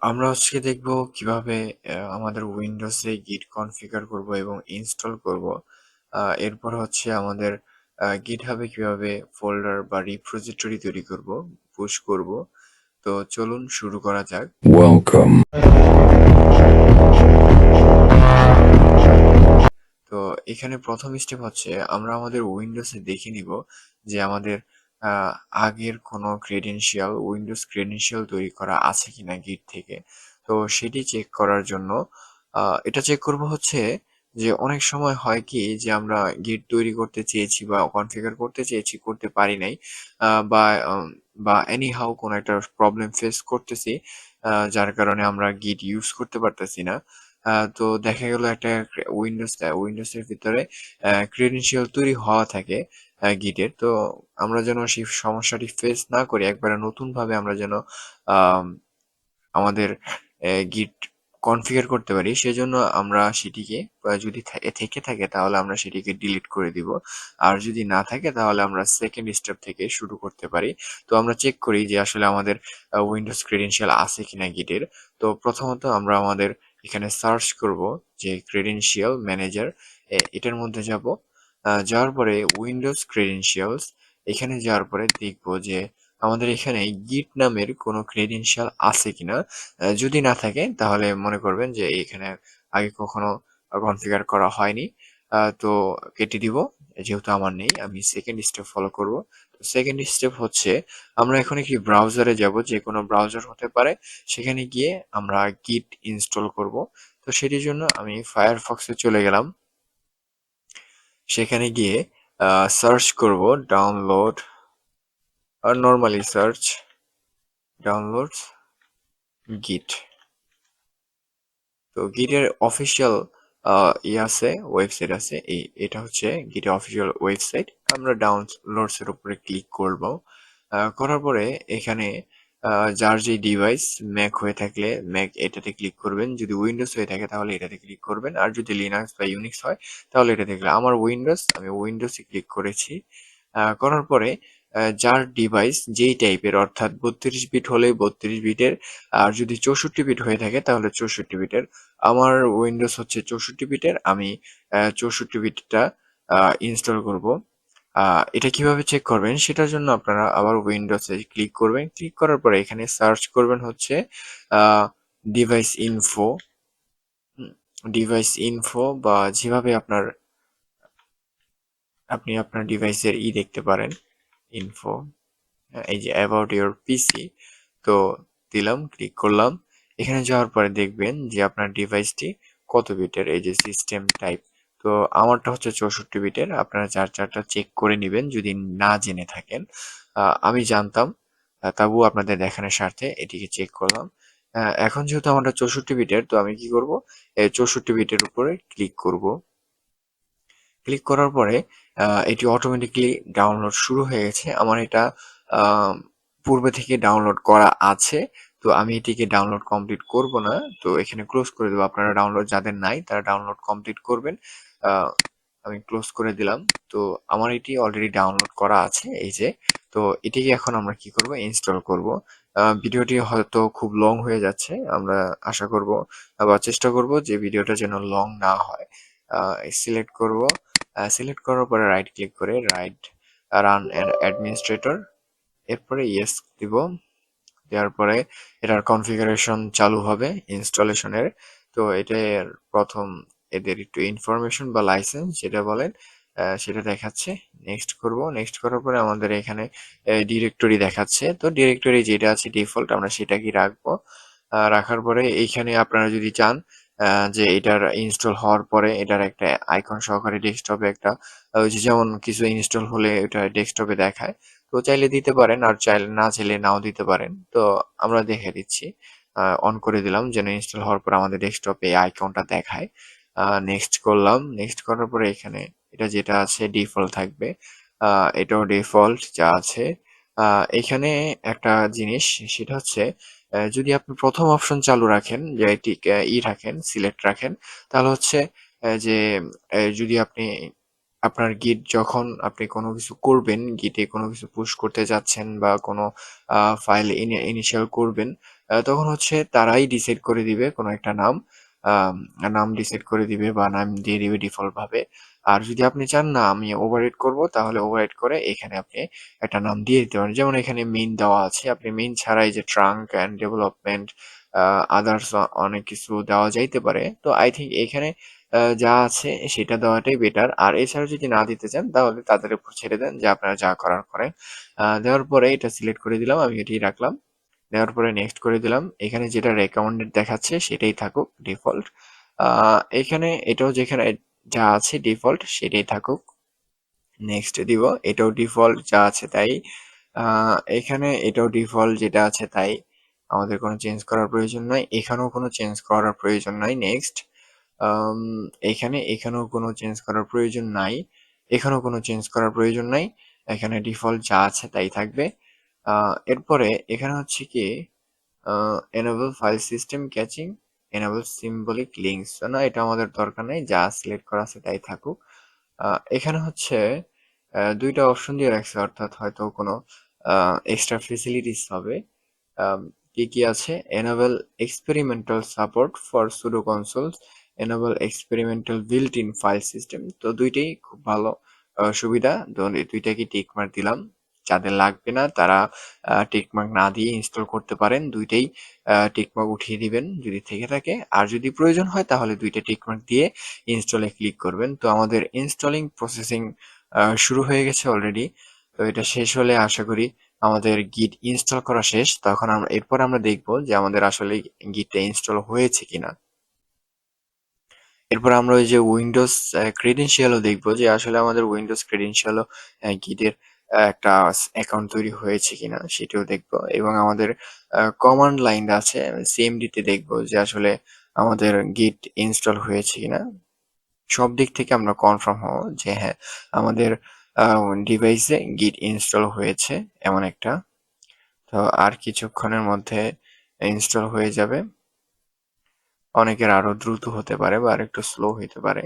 আমরা দেখব কিভাবে আমাদের উইন্ডোজে গিট কনফিগার করব এবং ইনস্টল করব। এরপর আমাদের গিটহাবে কিভাবে ফোল্ডার বা রিপোজিটরি তৈরি করব, পুশ করব। তো চলুন শুরু করা যাক। Welcome. তো এখানে প্রথম স্টেপ আমরা আমাদের উইন্ডোজে দেখে নিব যে আমাদের আহ, আগের কোনো উইন্ডোজ ক্রেডেনশিয়াল তৈরি করা আছে কিনা গিট থেকে। তো সেটি চেক করার জন্য এটা চেক করব যে অনেক সময় হয় কি যে আমরা গিট তৈরি করতে চেয়েছি বা কনফিগার করতে চেয়েছি, করতে পারি নাই, আহ, বা উম, বা এনি হাউ কোনো একটা প্রবলেম ফেস করতেছি, যার কারণে আমরা গিট ইউজ করতে পারতেছি না। তো দেখা গেল একটা উইন্ডোজের ভিতরে ক্রেডেনশিয়াল তৈরি হওয়া থাকে গিটের। তো আমরা যেন সেই সমস্যাটি ফেস না করি, একবারে নতুন ভাবে আমরা যেন আম, আমাদের গিট কনফিগার করতে পারি, সেজন্য আমরা সেটিকে যদি থেকে থাকে তাহলে আমরা সেটিকে ডিলিট করে দিব। আর যদি না থাকে তাহলে আমরা সেকেন্ড স্টেপ থেকে শুরু করতে পারি। তো আমরা চেক করি যে আসলে আমাদের উইন্ডোজ ক্রেডেনশিয়াল আছে কিনা গিটের। তো প্রথমত আমরা আমাদের এখানে সার্চ করব যে ক্রেডেনশিয়াল ম্যানেজার, এটার মধ্যে যাব। যাওয়ার পরে উইন্ডোজ ক্রেডেনশিয়ালস, এখানে যাওয়ার পরে দেখব যে আমাদের এখানে গিট নামের কোনো ক্রেডেনশিয়াল আছে কিনা। যদি না থাকে তাহলে মনে করবেন যে এখানে আগে কখনো কনফিগার করা হয়নি। তো কেটে দিব, যেহেতু আমার নেই। আমি সেকেন্ড স্টেপ ফলো করব। তো সেকেন্ড স্টেপ আমরা এখন একটি ব্রাউজারে যাব, যে কোনো ব্রাউজার হতে পারে। সেখানে গিয়ে আমরা গিট ইনস্টল করব। তো সেটির জন্য আমি ফায়ারফক্সে চলে গেলাম। সেখানে গিয়ে সার্চ করব ডাউনলোড, আর নর্মালি সার্চ ডাউনলোড গিট। তো গিটের অফিসিয়াল আছে, ওয়েবসাইট আছে। এটা গিটের অফিসিয়াল ওয়েবসাইট। আমরা ডাউনলোডস এর উপরে ক্লিক করব। করার পরে এখানে যার যে ডিভাইস ম্যাক হয়ে থাকলে ম্যাক এটাতে ক্লিক করবেন, যদি উইন্ডোজ হয়ে থাকে তাহলে এটাতে ক্লিক করবেন, আর যদি লিনাক্স বা ইউনিক্স হয় তাহলে এটাতে ক্লিক। আমার উইন্ডোজ, আমি উইন্ডোজে ক্লিক করেছি। করার পরে যার ডিভাইস যেই টাইপের, অর্থাৎ 32 বিট হলে 32 বিটের, আর যদি 64 বিট হয়ে থাকে তাহলে 64 বিটের। আমার উইন্ডোজ 64 বিটের, আমি 64 বিটটা ইনস্টল করব। এটা কিভাবে চেক করবেন সেটার জন্য আপনারা আবার উইন্ডোজে ক্লিক করবেন। ক্লিক করার পরে এখানে সার্চ করবেন ডিভাইস ইনফো। ডিভাইস ইনফো বা যেভাবে আপনি আপনার ডিভাইসের দেখতে পারেন, ইনফো, এই যে অ্যাবাউট ইওর পিসি। তো দিলাম, ক্লিক করলাম। এখানে যাওয়ার পরে দেখবেন যে আপনার ডিভাইসটি কত বিটের, এই যে সিস্টেম টাইপ। তো আমারটা 64 বিটের। আপনারা চার চারটা চেক করে নেবেন যদি না জেনে থাকেন। আমি জানতাম, তবুও আপনাদের দেখানোর স্বার্থে এটিকে চেক করলাম। এখন যেহেতু আমারটা 64 বিটের, তো আমি কি করব, 64 বিটের উপরে ক্লিক করব। ক্লিক করার পরে এটি অটোমেটিকলি ডাউনলোড শুরু হয়ে গেছে। আমার এটা আহ, পূর্বে থেকে ডাউনলোড করা আছে। তো আমি এটিকে ডাউনলোড কমপ্লিট করব না। তো এখানে ক্লোজ করে দেবো। আপনারা ডাউনলোড যাদের নাই তারা ডাউনলোড কমপ্লিট করবেন। আহ, আমি ক্লোজ করে দিলাম। তো আমার এটি অলরেডি ডাউনলোড করা আছে, এই যে। তো এটিকে এখন আমরা কি করব, ইনস্টল করব। ভিডিওটি হয়তো খুব লং হয়ে যাচ্ছে। আমরা আশা করব বা চেষ্টা করব যে ভিডিওটা যেন লং না হয়। সিলেক্ট করব। সিলেক্ট করার পরে রাইট ক্লিক করে রান অ্যাডমিনিস্ট্রেটর, এরপরে ইয়েস দিব। দেওয়ার পরে এটার কনফিগারেশন চালু হবে ইনস্টলেশনের। তো এটার প্রথম এদের একটু ইনফরমেশন বা লাইসেন্স যেটা বলেন, সেটা দেখাচ্ছে। নেক্সট করব। নেক্সট করার পরে আমাদের এখানে ডিরেক্টরি দেখাচ্ছে। তো ডিরেক্টরি যেটা আছে ডিফল্ট, আমরা সেটাকেই রাখবো। রাখার পরে এইখানে আপনারা যদি চান যে এটার ইনস্টল হওয়ার পরে এটার একটা আইকন সহকারে ডেস্কটপে একটা, ওই যে যেমন কিছু ইনস্টল হলে এটা ডেস্কটপে দেখায়, তো চাইলে দিতে পারেন, আর চাইলে না চাইলে নাও দিতে পারেন। তো আমরা দেখে দিচ্ছি। অন করে দিলাম যেন ইনস্টল হওয়ার পর আমাদের ডেস্কটপে এই আইকনটা দেখায়। নেক্সট করলাম। নেক্সট করার পরে এখানে এটা যেটা আছে ডিফল্ট থাকবে। এটাও ডিফল্ট যা আছে। এখানে একটা জিনিস, সেটা যদি আপনি প্রথম অপশন চালু রাখেন, যে এটি রাখেন, সিলেক্ট রাখেন, তাহলে যে যদি আপনি আপনার গিট, যখন আপনি কোনো কিছু করবেন, গিটে কোনো কিছু পুশ করতে যাচ্ছেন বা কোনো ফাইল ইনিশিয়াল করবেন, তখন হচ্ছে তারাই ডিসাইড করে দিবে কোনো একটা নাম, আম, নাম ডিসাইড করে দিবে বা নাম দিয়ে দিবে ডিফল্ট ভাবে। আর যদি আপনি চান না আমি ওভাররাইড করব, তাহলে ওভাররাইড করে এখানে আপনি একটা নাম দিয়ে দিতে পারেন। যেমন এখানে মেইন দেওয়া আছে, আপনি মেইন ছাড়াই যে ট্রাঙ্ক অ্যান্ড ডেভেলপমেন্ট, আদার্স অনেক কিছু দেওয়া যাইতে পারে। তো আই থিঙ্ক এখানে যা আছে সেটা দেওয়াটাই বেটার। আর এছাড়া যদি না দিতে চান তাহলে তাদের উপর ছেড়ে দেন, যে আপনারা যা করার করেন। দেওয়ার পরে এটা সিলেক্ট করে দিলাম, আমি এটি রাখলাম। দেওয়ার পরে নেক্সট করে দিলাম। এখানে যেটা রেকমেন্ডেড দেখাচ্ছে সেটাই থাকুক ডিফল্ট। এখানে এটাও যেখানে যা আছে ডিফল্ট সেটাই থাকুক। নেক্সট দিব, এটাও ডিফল্ট যা আছে তাই। এখানে এটাও ডিফল্ট যেটা আছে তাই, আমাদের কোনো চেঞ্জ করার প্রয়োজন নাই, এখানেও কোনো চেঞ্জ করার প্রয়োজন নাই। নেক্সট, এখানেও কোনো চেঞ্জ করার প্রয়োজন নাই, এখানেও কোনো চেঞ্জ করার প্রয়োজন নাই। এখানে ডিফল্ট যা আছে তাই থাকবে। এরপরে এখানে হচ্ছে কি, enable file system caching, enable symbolic links, না এটা আমাদের দরকার নেই, যা সিলেক্ট করা আছে তাই থাকুক। এখানে হচ্ছে দুইটা অপশন দিয়ে রাখছে, অর্থাৎ হয়তো কোনো এক্সট্রা ফেসিলিটিস হবে। কি কি আছে, enable experimental support for sudo consoles, enable experimental built-in file system। তো দুইটাই খুব ভালো সুবিধা, তো এই দুইটাকে টিক মার্ক দিলাম। যাদের লাগবে না তারা টিক মার্ক না দিয়ে ইনস্টল করতে পারেন, দুইটাই টিক মার্ক উঠিয়ে দিবেন যদি থেকে থাকে। আর যদি প্রয়োজন হয় তাহলে দুইটা টিক মার্ক দিয়ে ইনস্টলে ক্লিক করবেন। তো আমাদের ইনস্টলিং প্রসেসিং শুরু হয়ে গেছে অলরেডি। তো এটা শেষ হলে আশা করি আমাদের গিট ইনস্টল করা শেষ। তখন এরপর আমরা দেখব যে আমাদের আসলে গিটটা ইনস্টল হয়েছে কিনা। এরপর আমরা ওই যে উইন্ডোজ ক্রেডেনশিয়ালও দেখবো, যে আসলে আমাদের উইন্ডোজ ক্রেডেনশিয়ালও গিটের একটা অ্যাকাউন্ট তৈরি হয়েছে কিনা সেটাও দেখবো। এবং আমাদের কমান্ড লাইন আছে সিএমডি তে দেখবো যে আসলে আমাদের গিট ইনস্টল হয়েছে কিনা। সব দিক থেকে আমরা কনফার্ম হব যে হ্যাঁ আমাদের ডিভাইসে গিট ইনস্টল হয়েছে এমন একটা। তো আর কিছুক্ষণের মধ্যে ইনস্টল হয়ে যাবে। অনেকের আরো দ্রুত হতে পারে বা আরেকটু স্লো হতে পারে।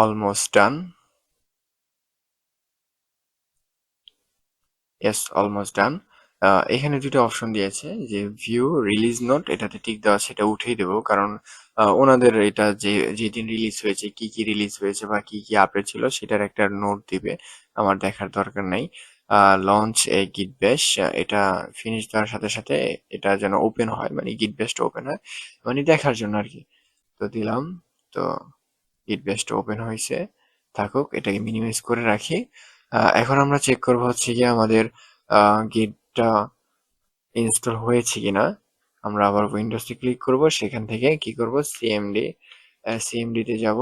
Almost done. Yes, almost done. এখানে দুটো অপশন দিয়েছে, যে ভিউ রিলিজ নোট, এটাতে টিক দেওয়া আছে, এটা উঠিয়ে দেবো। কারণ ওনাদের এটা যে যেদিন রিলিজ হয়েছে, কি কি রিলিজ হয়েছে বা কি কি আপডেট ছিল সেটার একটা নোট দিবে, আমার দেখার দরকার নাই। লঞ্চ এ গিট ব্যাশ, এটা ফিনিশ দেওয়ার সাথে সাথে এটা যেন ওপেন হয়, মানে গিট ব্যাশটা ওপেন হয়, মানে দেখার জন্য আর কি। তো দিলাম। তো গিট ব্যাশটা ওপেন হয়েছে, থাকুক, এটাকে মিনিমাইজ করে রাখি। এখন আমরা চেক করব হচ্ছে কি আমাদের গিটটা ইনস্টল হয়েছে কিনা। আমরা আবার উইন্ডোজে ক্লিক করব, সেখান থেকে কি করব, সিএমডি, সিএমডি তে যাব,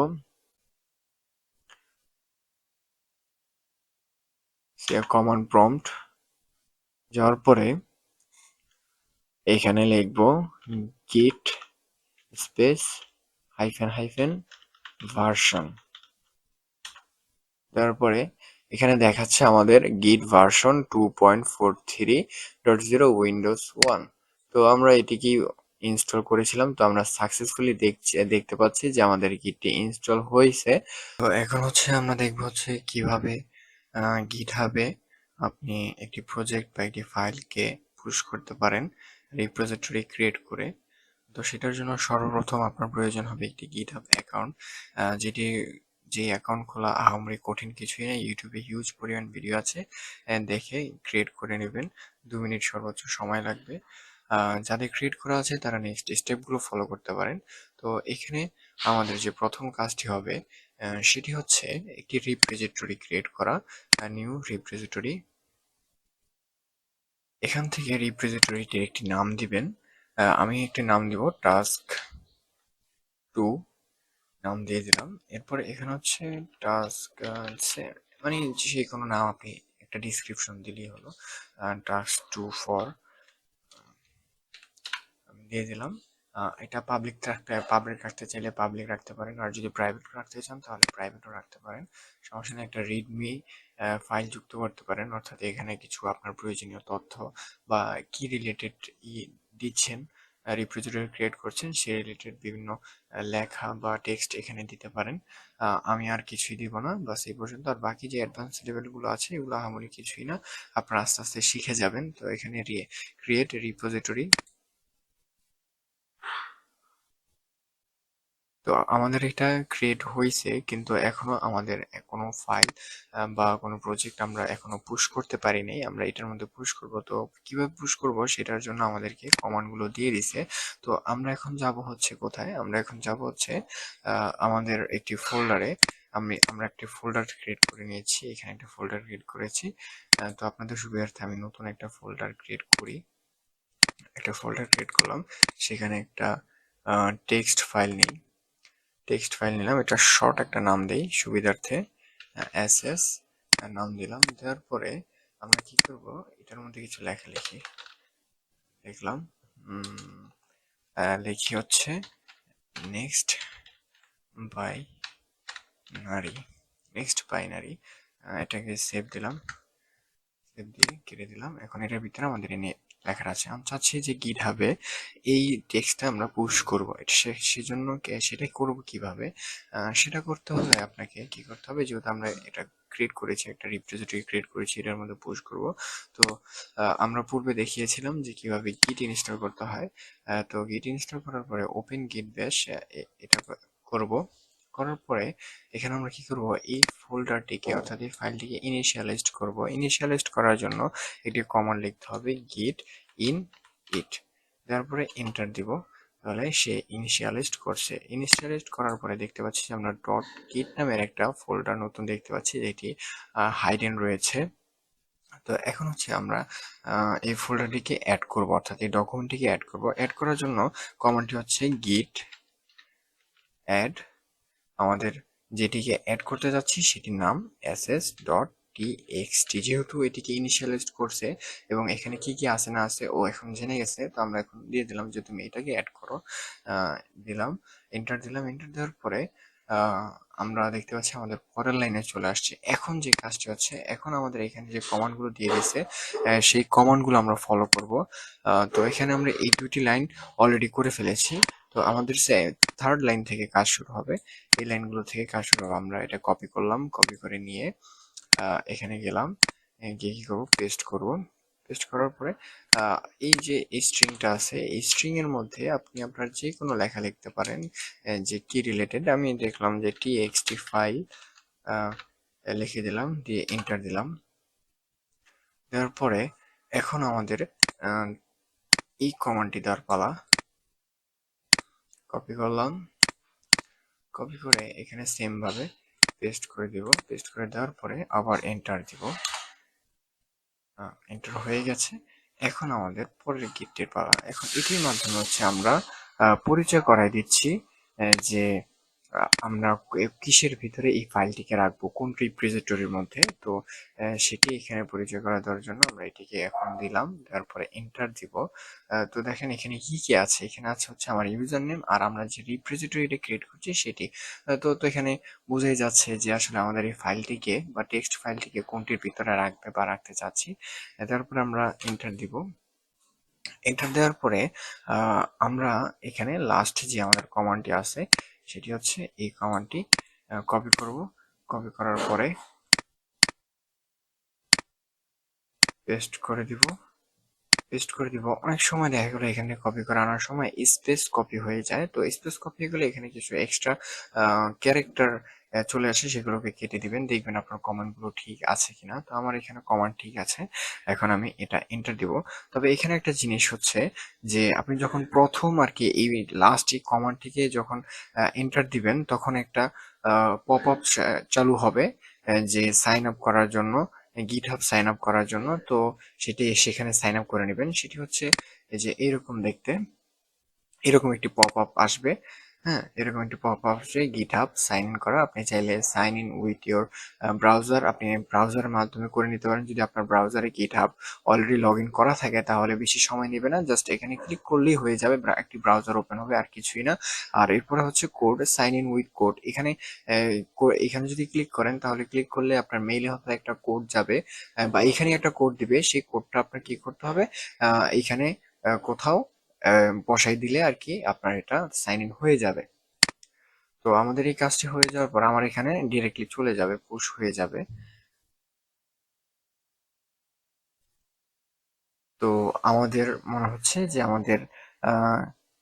কমান্ড প্রম্পট যাওয়ার পরে এখানে লিখব গিট স্পেস হাইফেন হাইফেন ভার্সন। তারপরে এখানে দেখাচ্ছে আমাদের গিট ভার্সন 2.43.0 উইন্ডোজ 1। তো আমরা এটিকে ইনস্টল করেছিলাম, তো আমরা সাকসেসফুলি দেখতে পাচ্ছি যে আমাদের গিটটি ইনস্টল হয়েছে। তো এখন হচ্ছে আমরা দেখবো হচ্ছে কিভাবে গিটহাবে আপনি একটি প্রজেক্ট বা একটি ফাইলকে পুশ করতে পারেন রিপোজিটরি ক্রিয়েট করে। তো সেটার জন্য সর্বপ্রথম আপনার প্রয়োজন হবে একটি গিটহাব অ্যাকাউন্ট, যেটি যে অ্যাকাউন্ট খোলা আহামরি কঠিন কিছুই নেই, ইউটিউবে হিউজ পরিমাণ ভিডিও আছে, দেখে ক্রিয়েট করে নেবেন। 2 মিনিট সর্বোচ্চ সময় লাগবে। যাদের ক্রিয়েট করা আছে তারা নেক্সট স্টেপগুলো ফলো করতে পারেন। তো এখানে আমাদের যে প্রথম কাজটি হবে সেটি হচ্ছে একটি রিপোজিটরি ক্রিয়েট করা, নিউ রিপোজিটরি। এখান থেকে রিপোজিটরিটির একটি নাম দিবেন। আমি একটি নাম দিব টাস্ক 2, নাম দিয়ে দিলাম। এরপরে এখানে হচ্ছে টাস্ক, মানে যে কোনো নাম আপনি একটা ডিসক্রিপশন দিলেই হলো। টাস্ক 2 ফর আমি দিয়ে দিলাম। এটা পাবলিক রাখতে চাইলে পাবলিক রাখতে পারেন, আর যদি প্রাইভেট রাখতে চান তাহলে প্রাইভেটও রাখতে পারেন, সমস্যা নেই। একটা রিডমি ফাইল যুক্ত করতে পারেন, অর্থাৎ এখানে কিছু আপনার প্রয়োজনীয় তথ্য বা কি রিলেটেড দিচ্ছেন রিপোজিটরি ক্রিয়েট করছেন সে রিলেটেড বিভিন্ন লেখা বা টেক্সট এখানে দিতে পারেন। আমি আর কিছুই দিব না, বাস এই পর্যন্ত। আর বাকি যে অ্যাডভান্স লেভেলগুলো আছে এগুলো আহামরি কিছুই না, আপনারা আস্তে আস্তে শিখে যাবেন। তো এখানে ক্রিয়েট রিপোজিটরি, তো আমাদের এটা ক্রিয়েট হয়েছে, কিন্তু এখনো আমাদের কোনো ফাইল বা কোনো প্রজেক্ট আমরা এখনো পুশ করতে পারিনি। আমরা এটার মধ্যে পুশ করব, তো কিভাবে পুশ করব সেটার জন্য আমাদেরকে কমান্ডগুলো দিয়ে দিছে। তো আমরা এখন যাব হচ্ছে কোথায়, আমরা এখন যাব হচ্ছে আমাদের একটি ফোল্ডারে। আমরা একটি ফোল্ডার ক্রিয়েট করে নিয়েছি, এখানে একটা ফোল্ডার ক্রিয়েট করেছি। তো আপনাদের সুবিধার্থে আমি নতুন একটা ফোল্ডার ক্রিয়েট করি। একটা ফোল্ডার ক্রিয়েট করলাম, সেখানে একটা টেক্সট ফাইল নেই, টেক্সট ফাইল নিলাম, এটা শর্ট একটা নাম দেই সুবিধার্থে, এস এস নাম দিলাম। দেওয়ার পরে আমরা কি করব, এটার মধ্যে কিছু লেখা লিখি, লিখলাম লিখি হচ্ছে নেক্সট বাইনারি, নেক্সট বাইনারি, এটাকে সেভ দিলাম, সেভ দিয়ে কেটে দিলাম। এখন এটার ভিতরে আমাদের এনে লেখা আছে, আমি চাচ্ছি যে গিটহাবে এই টেক্সটটা আমরা পুশ করব। সেজন্য সেটা করব কিভাবে, সেটা করতে হলে আপনাকে কি করতে হবে, যেহেতু আমরা এটা ক্রিয়েট করেছি, একটা রিপোজিটরি ক্রিয়েট করেছি, এটার মধ্যে পুশ করব। তো আমরা পূর্বে দেখিয়েছিলাম যে কিভাবে গিট ইনস্টল করতে হয়। তো গিট ইনস্টল করার পরে ওপেন গিট ব্যাশ এটা করব। করার পরে এখানে আমরা কি করব, এই ফোল্ডারটিকে অর্থাৎ এই ফাইলটিকে ইনিশিয়ালাইজড করব। ইনিশিয়ালাইজড করার জন্য একটি কমান্ড লিখতে হবে, গিট ইন ইট, তারপরে এন্টার দিব। তাহলে সে ইনিশিয়ালাইজড করছে। ইনিশিয়ালাইজড করার পরে দেখতে পাচ্ছি যে আমরা ডট গিট নামের একটা ফোল্ডার নতুন দেখতে পাচ্ছি, যেটি হাইডেন রয়েছে। তো এখন হচ্ছে আমরা এই ফোল্ডারটিকে অ্যাড করব, অর্থাৎ এই ডকুমেন্টটিকে অ্যাড করব। অ্যাড করার জন্য কমান্ডটি হচ্ছে গিট অ্যাড, আমাদের যেটিকে অ্যাড করতে যাচ্ছি সেটির নাম ss.txt, যেহেতু এটিকে ইনিশিয়ালাইজড করছে এবং এখানে কি কি আছে না আছে ও এখন জেনে গেছে, তো আমরা এখন দিয়ে দিলাম যে তুমি এটাকে অ্যাড করো। দিলাম, এন্টার দিলাম। এন্টার দেওয়ার পরে আমরা দেখতে পাচ্ছি আমাদের পরের লাইনে চলে আসছে। এখন যে কাজটি হচ্ছে, এখন আমাদের এখানে যে কমান্ডগুলো দিয়ে দিয়েছে সেই কমান্ডগুলো আমরা ফলো করব। তো এখানে আমরা এই দুটি লাইন অলরেডি করে ফেলেছি, তো আমাদের থার্ড লাইন থেকে কাজ শুরু হবে। এই লাইনগুলো থেকে কাজ শুরু হবে। আমরা এটা কপি করলাম, কপি করে নিয়ে এখানে গেলাম, গিয়ে কি করবো, পেস্ট করব। পেস্ট করার পরে এই যে এই স্ট্রিংটা আছে, এই স্ট্রিং এর মধ্যে আপনি আপনার যে কোনো লেখা লিখতে পারেন যে কি রিলেটেড। আমি দেখলাম যে টিএক্সটি ফাইল লিখে দিলাম, দিয়ে এন্টার দিলাম। দেওয়ার পরে এখন আমাদের এই কমান্ডটি দেওয়ার পালা। কপি করলাম, কপি করে এখানে সেম ভাবে পেস্ট করে দিব। পেস্ট করে দেওয়ার পরে আবার এন্টার দিব। এন্টার হয়ে গেছে। এখন আমাদের পরের গিফটের পালা। এখন এটির মাধ্যমে হচ্ছে আমরা পরিচয় করাই দিচ্ছি যে আমরা কিসের ভিতরে এই ফাইলটিকে রাখবো, কোন রিপোজিটরির মধ্যে। তো সেটি এখানে পরিচয় করা দেওয়ার জন্য আমরা এটিকে এখন দিলাম, তারপরে এন্টার দিব। তো দেখেন এখানে কি কি আছে, এখানে আছে হচ্ছে আমার ইউজার নেম আর আমরা যে রিপোজিটরিটা ক্রিয়েট করছি সেটি। তো এখানে বোঝাই যাচ্ছে যে আসলে আমাদের এই ফাইলটিকে বা টেক্সট ফাইলটিকে কোনটির ভিতরে রাখবে বা রাখতে চাচ্ছি। তারপরে আমরা এন্টার দিব। এন্টার দেওয়ার পরে আমরা এখানে লাস্ট যে আমাদের কমান্ডটি আছে সেটি হচ্ছে এই কমান্ডটি কপি করব। কপি করার পরে পেস্ট করে দিব, পেস্ট করে দিব। অনেক সময় দেখা গেলো এখানে কপি করে আনার সময় স্পেস কপি হয়ে যায়, তো স্পেস কপি হয়ে গেলে এখানে কিছু এক্সট্রা ক্যারেক্টার চলে আসে, সেগুলোকে কেটে দিবেন, দেখবেন আপনার কমান্ড গুলো ঠিক আছে কিনা। তো আমার এখানে কমান্ড ঠিক আছে, এখন আমি এটা এন্টার দিব। তবে এখানে একটা জিনিস হচ্ছে যে আপনি যখন প্রথম আর কি এই লাস্ট এই কমান্ডটিকে যখন এন্টার দিবেন তখন একটা পপ আপ চালু হবে যে সাইন আপ করার জন্য, গিটহাব সাইন আপ করার জন্য। তো সেটি সেখানে সাইন আপ করে নেবেন। সেটি হচ্ছে এই যে এরকম দেখতে, এরকম একটি পপ আপ আসবে। হ্যাঁ, এরকম একটি পপ আপ আসবে, গিটহাব সাইন ইন করা। আপনি চাইলে sign in with your browser, আপনি ব্রাউজারের মাধ্যমে করে নিতে পারেন। যদি আপনার ব্রাউজারে গিটহাব অলরেডি লগ ইন করা থাকে তাহলে বেশি সময় নেবে না, জাস্ট এখানে ক্লিক করলেই হয়ে যাবে, একটি ব্রাউজার ওপেন হবে, আর কিছুই না। আর এরপরে হচ্ছে code, sign in with code. এখানে এখানে যদি ক্লিক করেন তাহলে ক্লিক করলে আপনার মেইলে হয়তো একটা কোড যাবে বা এখানে একটা কোড দিবে, সেই কোডটা আপনার কি করতে হবে, এখানে কোথাও বসাই দিলে আর কি আপনার এটা সাইন ইন হয়ে যাবে। তো আমাদের এই কাজটি হয়ে যাওয়ার পর আমার এখানে ডিরেক্টলি চলে যাবে, পুশ হয়ে যাবে। তো আমাদের মনে হচ্ছে যে আমাদের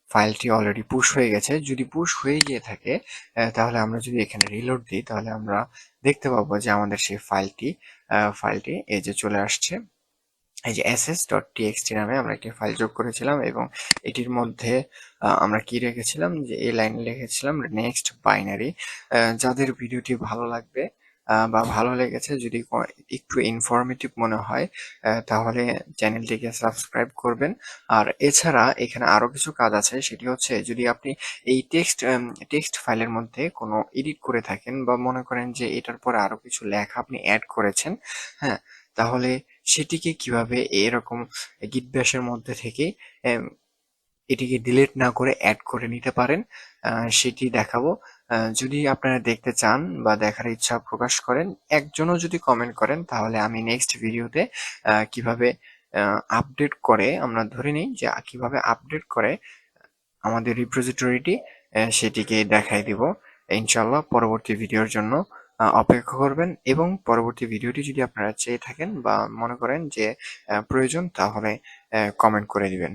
ফাইলটি অলরেডি পুশ হয়ে গেছে। যদি পুশ হয়ে গিয়ে থাকে তাহলে আমরা যদি এখানে রিলোড দিই তাহলে আমরা দেখতে পাবো যে আমাদের সেই ফাইলটি এই যে চলে আসছে। এই যে ss.txt নামে আমরা একটি ফাইল যোগ করেছিলাম এবং এটির মধ্যে আমরা কি রেখেছিলাম, যে এই লাইনে লিখেছিলাম নেক্সট বাইনারি। যাদের ভিডিওটি ভালো লাগবে বা ভালো লেগেছে, যদি একটু ইনফরমেটিভ মনে হয় তাহলে চ্যানেলটিকে সাবস্ক্রাইব করবেন। আর এছাড়া এখানে আরো কিছু কাজ আছে, সেটি হচ্ছে যদি আপনি এই টেক্সট ফাইলের মধ্যে কোনো এডিট করে থাকেন বা মনে করেন যে এটার পরে আরো কিছু লেখা আপনি অ্যাড করেছেন, হ্যাঁ, তাহলে সেটিকে কিভাবে এরকম গিট ব্যাশের মধ্যে থেকে আহ, এটিকে ডিলিট না করে অ্যাড করে নিতে পারেন, সেটি দেখাবো। যদি আপনারা দেখতে চান বা দেখার ইচ্ছা প্রকাশ করেন, একজনও যদি কমেন্ট করেন, তাহলে আমি নেক্সট ভিডিওতে কিভাবে আপডেট করে, আমরা ধরে নিই যে কিভাবে আপডেট করে আমাদের রিপোজিটরিটি সেটিকে দেখাই দিব। ইনশাল্লাহ পরবর্তী ভিডিওর জন্য অপেক্ষা করবেন, এবং পরবর্তী ভিডিওটি যদি আপনারা চেয়ে থাকেন বা মনে করেন যে প্রয়োজন, তাহলে কমেন্ট করে দিবেন।